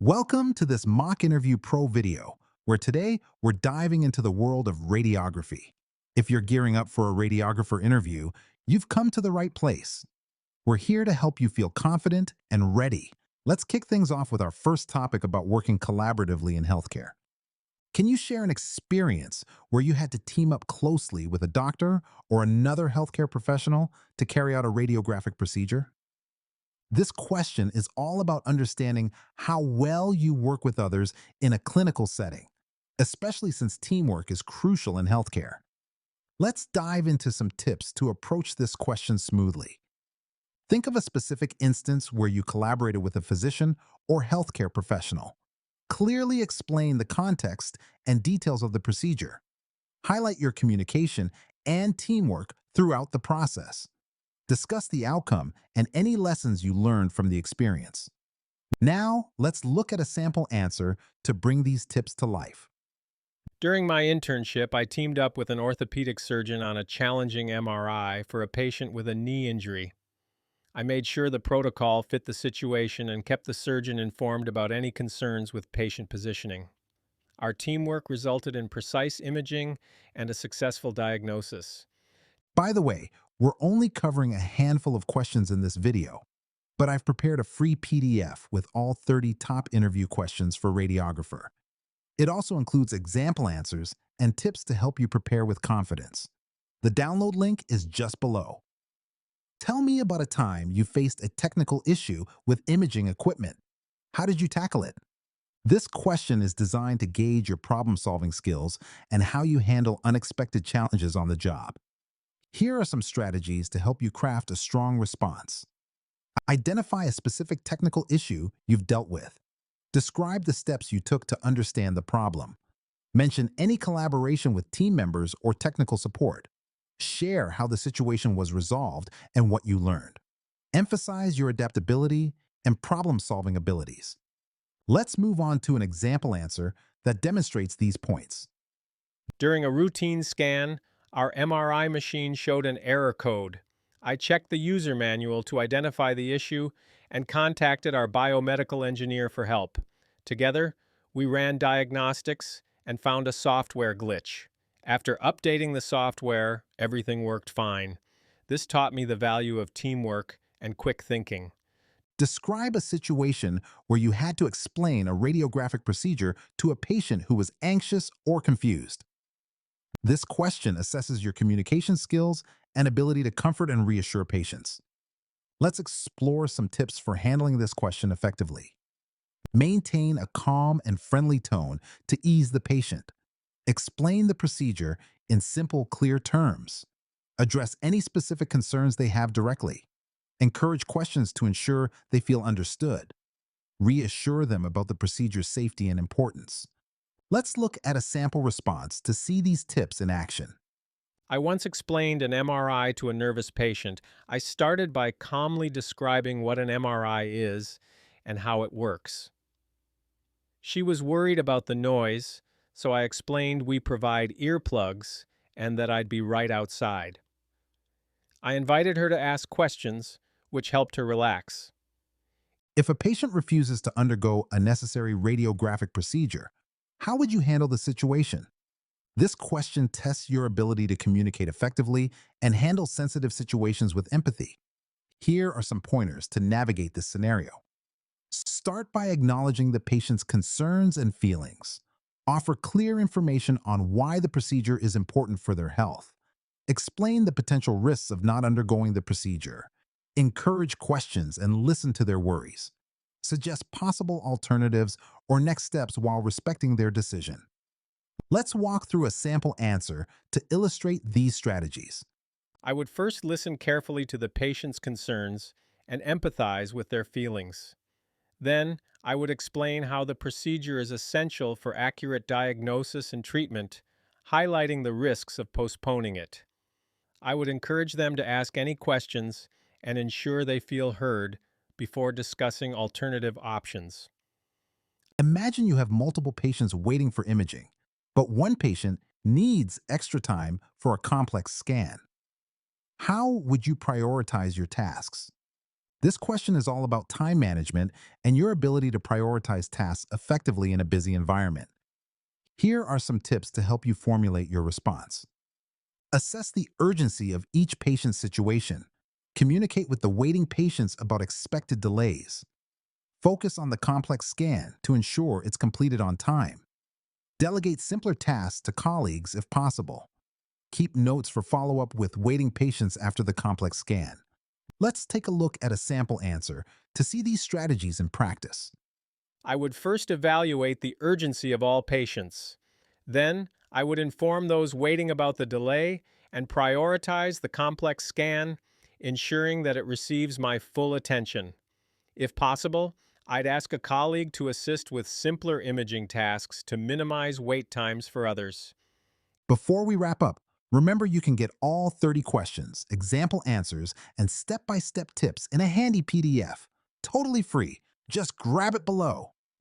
Welcome to this mock interview pro video, where today we're diving into the world of radiography. If you're gearing up for a radiographer interview, you've come to the right place. We're here to help you feel confident and ready. Let's kick things off with our first topic about working collaboratively in healthcare. Can you share an experience where you had to team up closely with a doctor or another healthcare professional to carry out a radiographic procedure? This question is all about understanding how well you work with others in a clinical setting, especially since teamwork is crucial in healthcare. Let's dive into some tips to approach this question smoothly. Think of a specific instance where you collaborated with a physician or healthcare professional. Clearly explain the context and details of the procedure. Highlight your communication and teamwork throughout the process. Discuss the outcome and any lessons you learned from the experience. Now, let's look at a sample answer to bring these tips to life. During my internship, I teamed up with an orthopedic surgeon on a challenging MRI for a patient with a knee injury. I made sure the protocol fit the situation and kept the surgeon informed about any concerns with patient positioning. Our teamwork resulted in precise imaging and a successful diagnosis. By the way, we're only covering a handful of questions in this video, but I've prepared a free PDF with all 30 top interview questions for Radiographer. It also includes example answers and tips to help you prepare with confidence. The download link is just below. Tell me about a time you faced a technical issue with imaging equipment. How did you tackle it? This question is designed to gauge your problem-solving skills and how you handle unexpected challenges on the job. Here are some strategies to help you craft a strong response. Identify a specific technical issue you've dealt with. Describe the steps you took to understand the problem. Mention any collaboration with team members or technical support. Share how the situation was resolved and what you learned. Emphasize your adaptability and problem-solving abilities. Let's move on to an example answer that demonstrates these points. During a routine scan, our MRI machine showed an error code. I checked the user manual to identify the issue and contacted our biomedical engineer for help. Together, we ran diagnostics and found a software glitch. After updating the software, everything worked fine. This taught me the value of teamwork and quick thinking. Describe a situation where you had to explain a radiographic procedure to a patient who was anxious or confused. This question assesses your communication skills and ability to comfort and reassure patients. Let's explore some tips for handling this question effectively. Maintain a calm and friendly tone to ease the patient. Explain the procedure in simple, clear terms. Address any specific concerns they have directly. Encourage questions to ensure they feel understood. Reassure them about the procedure's safety and importance. Let's look at a sample response to see these tips in action. I once explained an MRI to a nervous patient. I started by calmly describing what an MRI is and how it works. She was worried about the noise, so I explained we provide earplugs and that I'd be right outside. I invited her to ask questions, which helped her relax. If a patient refuses to undergo a necessary radiographic procedure, how would you handle the situation? This question tests your ability to communicate effectively and handle sensitive situations with empathy. Here are some pointers to navigate this scenario. Start by acknowledging the patient's concerns and feelings. Offer clear information on why the procedure is important for their health. Explain the potential risks of not undergoing the procedure. Encourage questions and listen to their worries. Suggest possible alternatives or next steps while respecting their decision. Let's walk through a sample answer to illustrate these strategies. I would first listen carefully to the patient's concerns and empathize with their feelings. Then, I would explain how the procedure is essential for accurate diagnosis and treatment, highlighting the risks of postponing it. I would encourage them to ask any questions and ensure they feel heard before discussing alternative options. Imagine you have multiple patients waiting for imaging, but one patient needs extra time for a complex scan. How would you prioritize your tasks? This question is all about time management and your ability to prioritize tasks effectively in a busy environment. Here are some tips to help you formulate your response. Assess the urgency of each patient's situation. Communicate with the waiting patients about expected delays. Focus on the complex scan to ensure it's completed on time. Delegate simpler tasks to colleagues if possible. Keep notes for follow-up with waiting patients after the complex scan. Let's take a look at a sample answer to see these strategies in practice. I would first evaluate the urgency of all patients. Then, I would inform those waiting about the delay and prioritize the complex scan, ensuring that it receives my full attention. If possible, I'd ask a colleague to assist with simpler imaging tasks to minimize wait times for others. Before we wrap up, remember you can get all 30 questions, example answers, and step-by-step tips in a handy PDF. Totally free. Just grab it below.